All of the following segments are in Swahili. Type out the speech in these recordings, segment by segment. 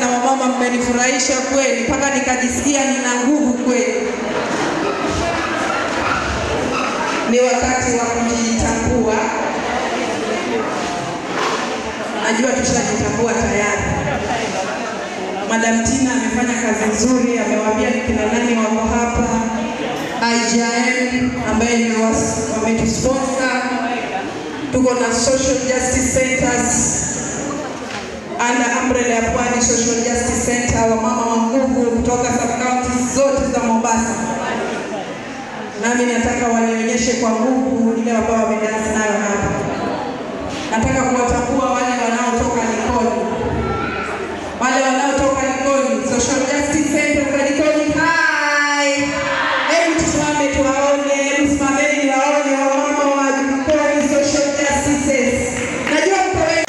sana wamama, mmenifurahisha kweli mpaka nikajisikia nina nguvu kweli. Ni wakati wa kujitambua. Najua tushajitambua tayari. Madam Tina amefanya kazi nzuri, amewaambia ni kina nani wako hapa. IJM ambaye ni wametusponsor. Tuko na Social Justice Centers under umbrella ya Pwani Social Justice Center, wamama wa nguvu kutoka sub-counties zote za Mombasa. Nami nataka wanionyeshe kwa nguvu ile ambao wamedansi nayo hapa. Nataka kuwatambua wale wanaotoka Likoni. Wale wanaotoka Likoni, Social Justice Center za Likoni. Hi! Hebu tusimame tuwaone, hebu simameni waone wamama wa Likoni Social Justice. Najua mko wengi.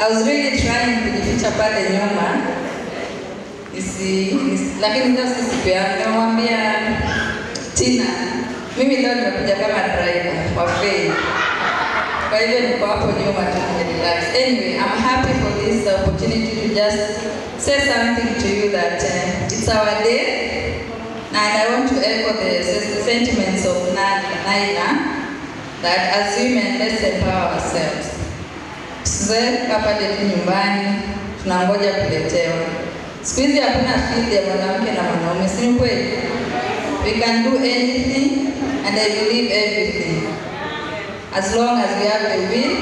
I was really trying kujificha pale nyuma. Lakini ndio sisi pia nimemwambia Tina, mimi leo nimekuja kama driver kwa free. Kwa hivyo niko hapo nyuma tu relax. Anyway, I'm happy for this opportunity to just say something to you that it's our day. And I want to echo the sentiments of Naina that as women, let's empower ourselves. Sisi hapa ndio nyumbani tunangoja kuletewa. Siku hizi hakuna field ya mwanamke na mwanaume, si kweli? We can do anything and I believe everything. As long as we have the will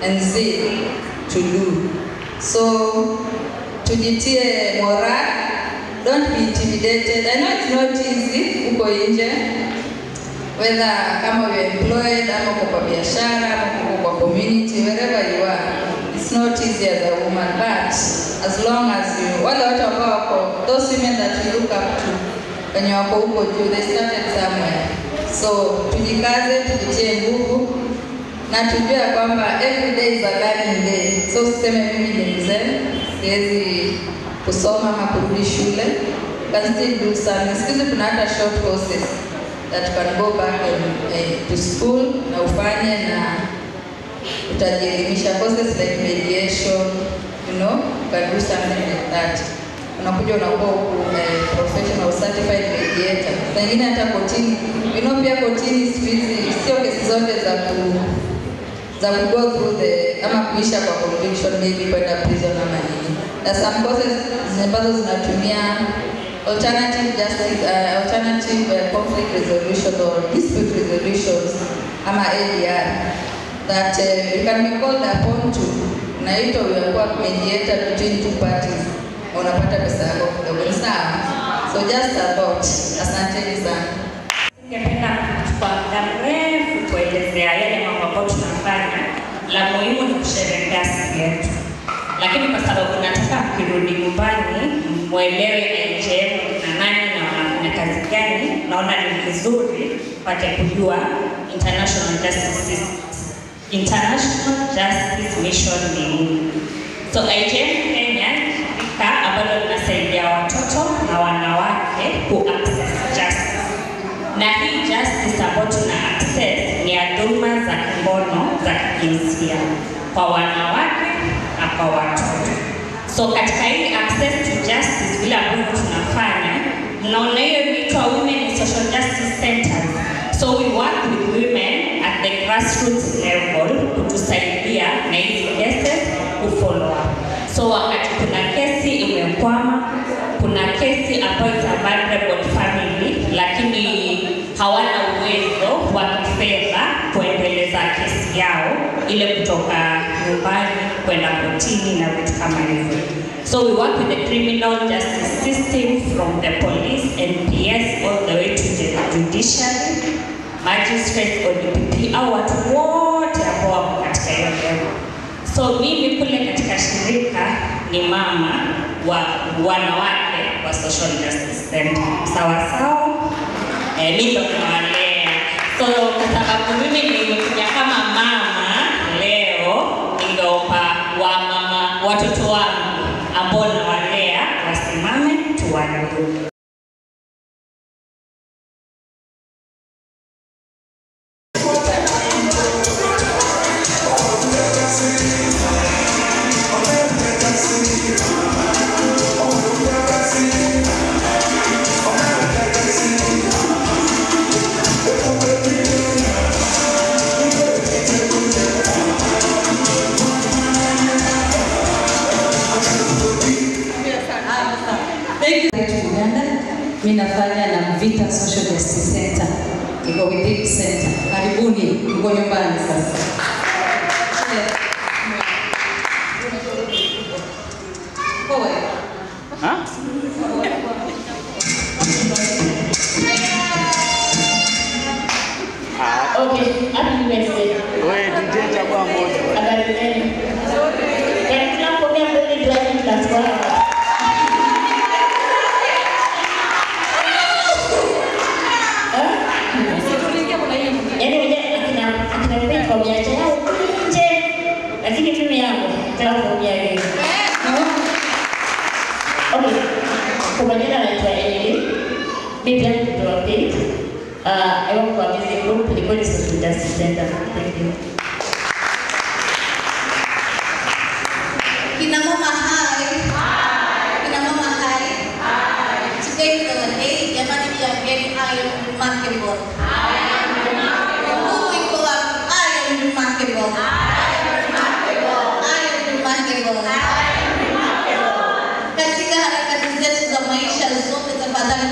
and zeal to do. So tujitie moral, don't be intimidated. I know it's not easy uko nje. Whether kama you're employed, ama uko kwa biashara, ama uko kwa community, wherever you are, it's not easy as a woman, but as long as you, wale watu ambao wako, those women that you look up to, wenye wako huko juu, they started somewhere. So tujikaze, tujitie nguvu, na tujue kwamba every day is a learning day. So usiseme mimi ni mzee, siwezi kusoma ama kurudi shule, can still do something. Siku kuna hata short courses that can go back to school na ufanye na utajielimisha. Courses like mediation, you know, you can do something like that. Unakuja unakuwa professional certified mediator. Pengine hata kotini, you know, pia kotini sio kesi zote za go through the ama kuisha kwa conviction, maybe kwenda prison ama nini. There's some courses ambazo zinatumia alternative justice, alternative conflict resolution or dispute resolutions, ama ADR, that you can be called upon to. Na hito unakuwa mediator between two parties. Unapata pesa yako kidogo, sawa? So just a thought. Asanteni sana. Ningependa kuchukua muda mrefu kuelezea yale mambo ambayo tunafanya. La muhimu ni kusherehekea siku yetu. Lakini kwa sababu nataka kirudi nyumbani, muelewe IJM na nani na wanafanya kazi gani, naona ni vizuri pate kujua International Justice Mission ni nini. So IJM Kenya ambalo linasaidia watoto na wanawake ku access justice. na hii justice ambayo tuna access ni ya dhuluma za kingono za kijinsia kwa wanawake na kwa watoto. So katika hii access to justice vile ambavyo tunafanya, mnaona hiyo inaitwa Women in Social Justice Centers. So we work with women at the grassroots level kutusaidia na hizi cases kufollow up. So wakati kuna kesi imekwama, kuna kesi ambayo is a vulnerable family lakini hawana uwezo wa kifedha kuendeleza kesi yao ile kutoka nyumbani kwenda kotini na vitu kama hivyo. So we work with the criminal justice system from the police, NPS all the way to the judiciary, magistrates, ODPP au watu wote ambao wako katika hiyo level. So mimi kule katika shirika ni mama wa wanawake wa Social Justice Center. Sawa sawa? Mimi ndo nawalea. So kwa sababu mimi nimekuja kama mama leo, ningeomba wamama watoto wangu ambao nawalea wasimame tuwaone. Mimi nafanya na Mvita Social Justice Center. Iko within center. Karibuni, mko nyumbani sasa. Okay, happy birthday. Wewe DJ chagua moja. Habari zenu. Tunapoongea mbele driving class kwa lakini mimi yangu nitakuambia leo. Okay. Kwa jina naitwa Emily. Mimi pia ndio update. I work for this group, the Police Social Justice Center. Thank you. Kina mama hi. Kina mama hi. Today is the day jamani we are getting iron remarkable. Who we call iron remarkable. Katika harakati zetu za maisha zote tafadhali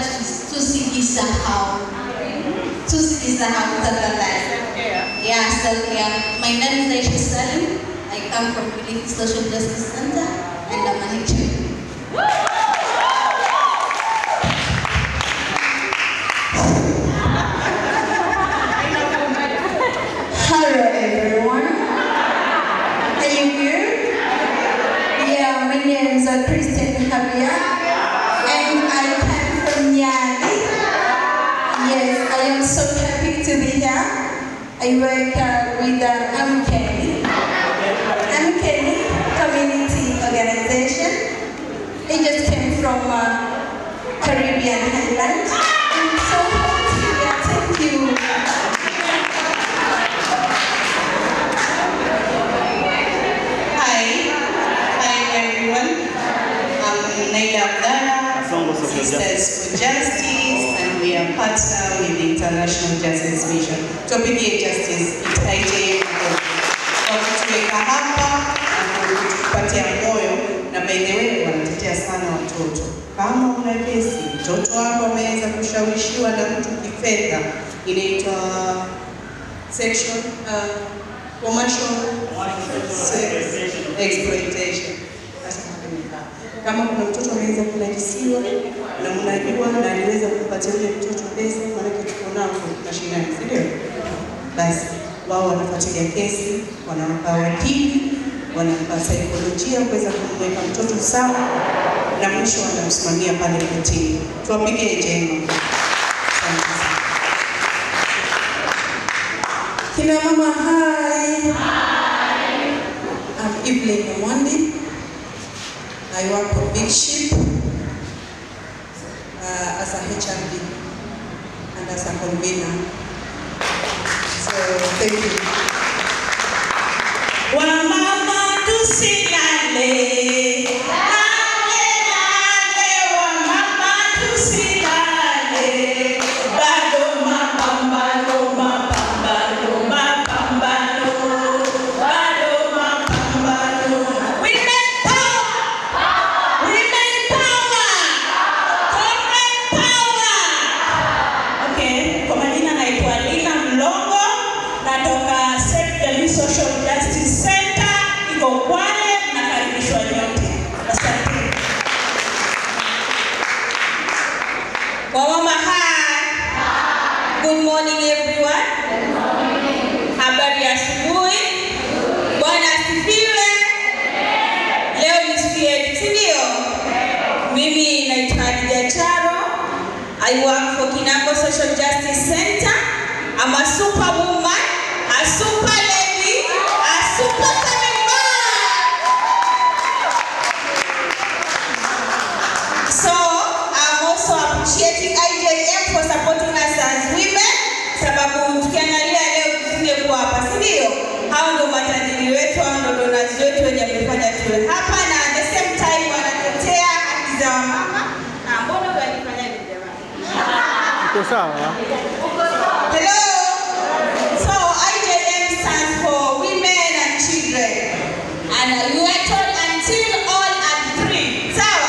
tusijisahau. Tusijisahau tafadhali. Yeah, so my name is Aisha Salim. I come from Relief Social Justice Center and I'm a HM. Hello everyone. Are you here? Yeah, my name is Christian Javier and I come from Nyali. Yes, I am so happy to be here. I work with Amkeni Community Organization. I just came from Caribbean Islands. I'm so happy to be here. Thank you. Hi everyone. I'm Naila Abdallah, Sisters for Justice, and we are partner with the International Justice Mission. Tupige Justice, it's IJM kwa kutuweka hapa na kutupatia moyo, na by the way wanatetea sana watoto. Kama una kesi, mtoto wako ameweza kushawishiwa na mtu kifedha, inaitwa sexual commercial exploitation. Kama kuna mtoto ameweza kunajisiwa na mnajua na aliweza kupatia yule mtoto pesa, maana tuko nao mashinani, si ndio? Basi wao wanafuatilia kesi, wanampa wakili, wanampa saikolojia kuweza kumweka mtoto sawa, na mwisho wanamsimamia pale kotini. Tuwapige jema. Kina mama hi. I'm Evelyn Mwandi. I work for Big Ship as a HRD, and as a convener. So thank you. Wamama tusilale. Good morning everyone. Habari ya asubuhi. Bwana asifiwe. Leo ni siku yetu, si ndio? Mimi naitwa Hadija Charo. I work for Kinango Social Justice Center. I'm a superwoman, a super lady, a super coming man. So I'm also appreciating IJM for supporting us as women. Sababu tukiangalia leo tusingekuwa hapa, si ndio? Hao ndio matajiri wetu, hao ndio donors wetu wenye wamefanya tuwe hapa, na at the same time wanatetea haki za wamama. Mbona wanifanya hivi jamani? Uko sawa? Hello. So IJM stands for Women and Children. And you are told until all are free. Sawa?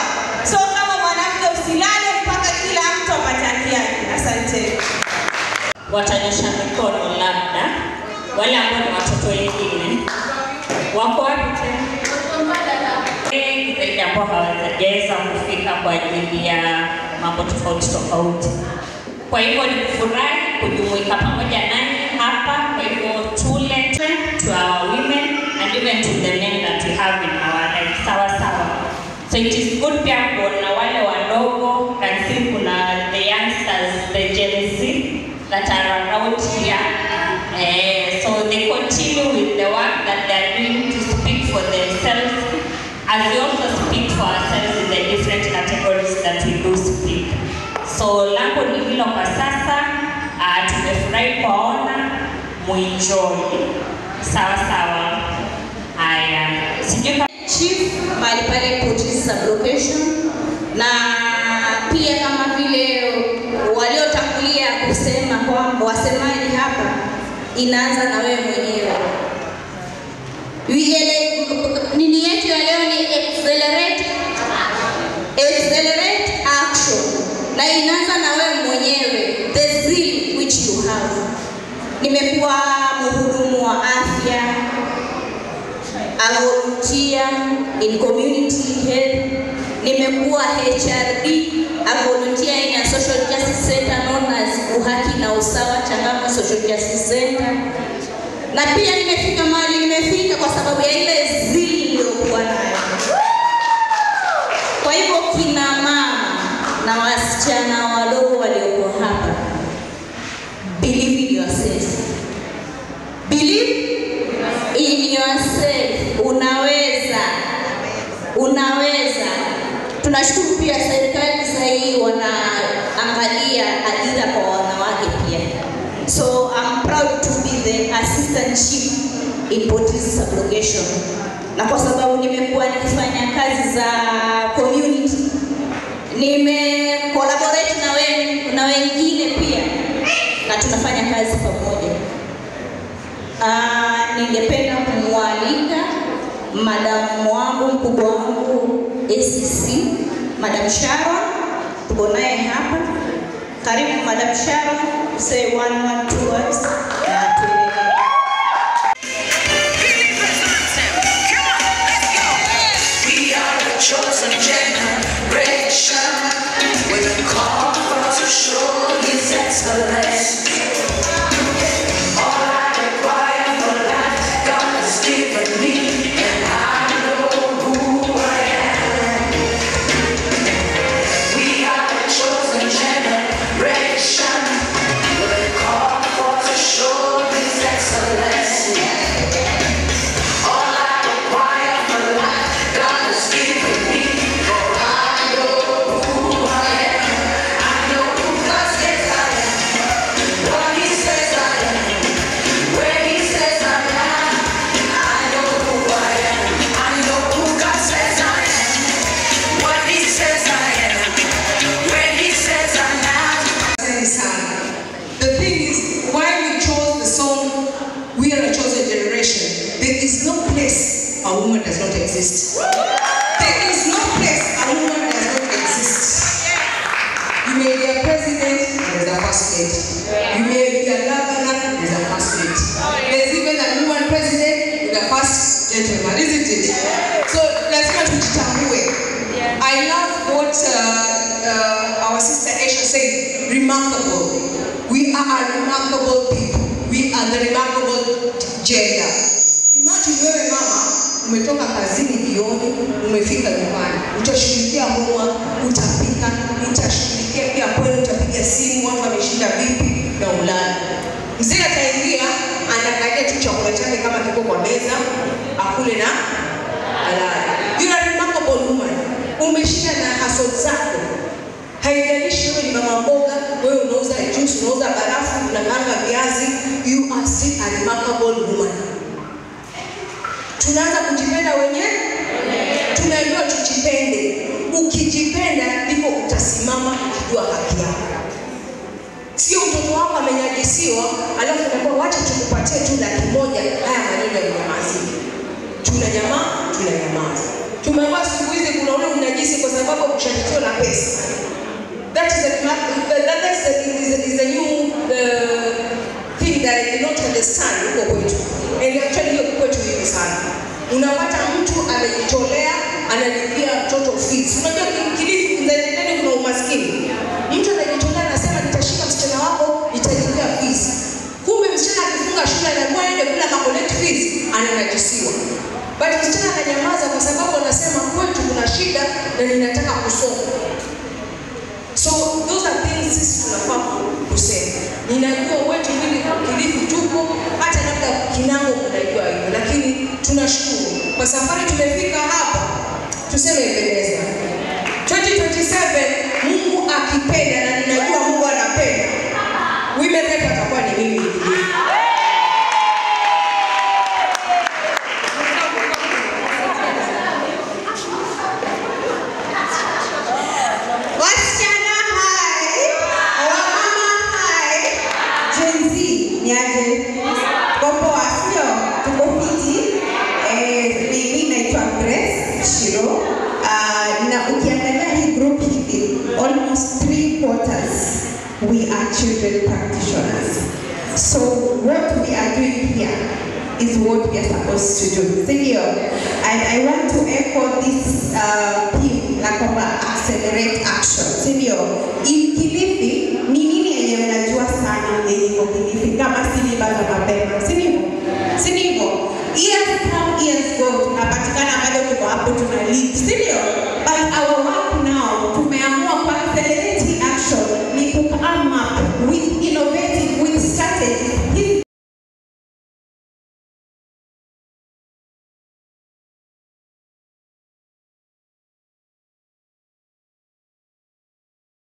So kama mwanamke usilale mpaka kila mtu apate haki yake. Asante. Watanyosha mikono labda wale ambao ni watoto wengine wako wapi tena? Zaidi ambao hawajaweza kufika kwa ajili ya mambo tofauti. Kwa hivyo ni kufurahi kujumuika pamoja nanyi hapa. Kwa hivyo tule to our women and even to the men that we have in our life. Sawa. So it is good pia kuona wale wadogo, and see kuna the youngsters, the Gen Z that are around here. So they continue with the work that they are doing to speak for themselves, as we also speak for ourselves in the different categories that we do speak. So lango ni hilo kwa sasa. Tumefurahi kuona, muenjoy. Sawa. Haya. Sijui Chief mahali pale Police Sublocation, na pia kama vile waliotangulia kusema kwamba wasemaji hapa, inaanza na wewe mwenyewe. Nini yetu ya leo ni accelerate action, na inaanza na wewe mwenyewe, the zeal which you have. Nimekuwa mhudumu wa afya, a volunteer in community health. Nimekuwa HRD, a volunteer in a social justice center known as Uhaki na Usawa Changamwe Social Justice Center. Na pia nimefika mahali nimefika kwa sababu ya ile zeal niliyokuwa nayo. Kwa hivyo kina mama na wasichana wadogo waliokuwa hapa, believe in yourself. Believe in yourself. Unaweza. Tunashukuru pia serikali sasa hii wanaangalia ajira kwa wanawake pia. So I'm proud to be the assistant chief in Police Sublocation. Na kwa sababu nimekuwa nikifanya kazi za community, collaborate na wengine pia, na tunafanya kazi pamoja. Ningependa kumwalika madam wangu, mkubwa wangu ACC, Madam Sharon, tuko naye hapa. Karibu Madam Sharon, say 1 2 words. We are the chosen generation. We've been called to show His excellence. All I require for life, God has given me, and I know who I am. We are the chosen generation. We've been called to show woman does not exist. There is no place a woman does not exist. You may be a president, there's a first lady. You may be a governor, there's a first lady. There's even a woman president with a first gentleman, isn't it? So let's not tujitambue. I love what our sister Aisha said, remarkable. We are a remarkable people. We are the remarkable gender. Imagine wewe mama, umetoka kazini jioni, umefika nyumbani, utashughulikia homework, utapika, utashughulikia pia kwenu, utapiga simu, watu wameshinda vipi na ulala. Mzee ataingia, anaangalia tu chakula chake kama kiko kwa meza, akule na alale. You are a remarkable woman. Umeshinda na hustle zako. Haijalishi wewe ni mama mboga, wewe unauza juice, unauza barafu, unakaanga viazi, you are still a remarkable woman. Tunaanza kujipenda wenyewe? Tunaambiwa tujipende. Ukijipenda ndipo utasimama kujua haki yako. Sio mtoto wako amenyanyasiwa, alafu unakuwa wacha tukupatie tu laki moja, haya maneno ya nyamazi. Tunanyamaza. Tumeambiwa siku hizi kuna ule unajisi kwa sababu kushabikiwa na pesa. That is the new thing that I do not understand huko kwetu. And actually hiyo kwetu hivi sana. Unapata mtu amejitolea, analipia mtoto fees. Unajua Kilifi ndani kuna umaskini. Mtu anajitolea anasema nitashika msichana wako, nitalipia fees. Kumbe msichana akifunga shule anakuwa yeye bila collect fees, ananajisiwa. But msichana ananyamaza kwa sababu anasema kwetu kuna shida na ninataka kusoma. So those are things sisi tunafaa kusema. Ninajua wetu hili Kilifi tupo, hata labda Kinango unajua hivyo, lakini tunashukuru kwa safari tumefika hapa. Tuseme ipendeza. 2027 Mungu akipenda, na ninajua Mungu anapenda, women rep atakuwa ni mimi. Almost 3/4 we are children practitioners. So what we are doing here is what we are supposed to do. And I want to echo this theme, like accelerate action. In Kilifi,